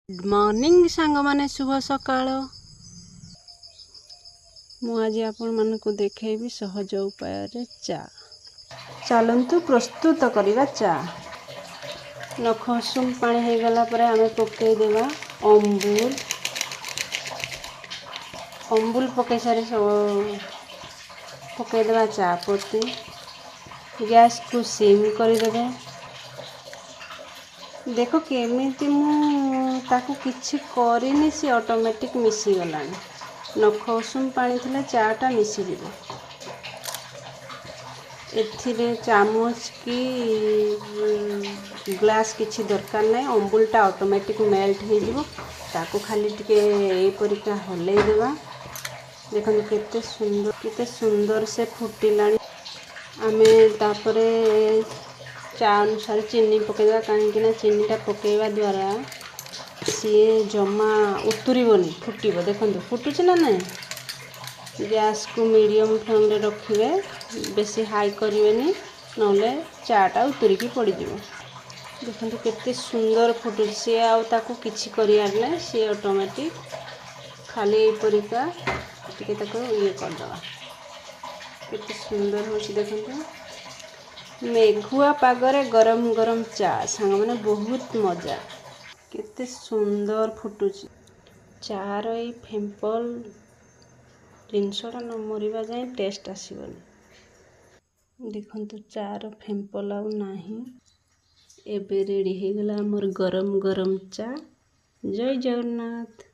Good morning सांग माने शुभ सकाळ। मु आज आपण मानक देखेबी सहज उपाय रे चा। चलंतु प्रस्तुत करिवा चा। नख उषुम पानी हो गला पर आमे पकई देवा अमूल। अमूल पकई सारी सब पकई देवा चा पत्ती। गैस को सिम कर देबे। देखो केमिति मु ताकू किछि करिनी सी ऑटोमेटिक मिसी गलानी। नख उषुम पानी थिले चाटा मिसी जिवो। एथिरे चामच की ग्लास किछि दरकार नै। अमूलटा ऑटोमेटिक मेल्ट हो जिवो। ताकू खाली टिके ए परिका हलै देबा। देखन केते सुंदर से फुटिलानी। आमे तापरे चा अनुसार चीनी पकेवा कहीं चीनीटा पकेवा द्वारा सी जमा उतुरबनी फुटब। देखो फुटुच ना ना। गैस को मीडियम फ्लेम रे रखिए। बेसी हाई करें ना चाटा उतरिकी पड़ जाए। देखो केते सुंदर फुटुच। सी आकू किसी कर सी ऑटोमेटिक खाली परिका टिके ये करदे। केते सुंदर हो देखो। मेघुआ पागरे गरम गरम चा सांग माने बहुत मजा। केते सुंदर फुटुची। चार ई फेम्पल जिनसटा न मरिबा जाए टेस्ट आसीबनी। देखंतु चार फेम्पल आउ नाही। एबे रेडी हो गला हमर गरम गरम चा। जय जगन्नाथ।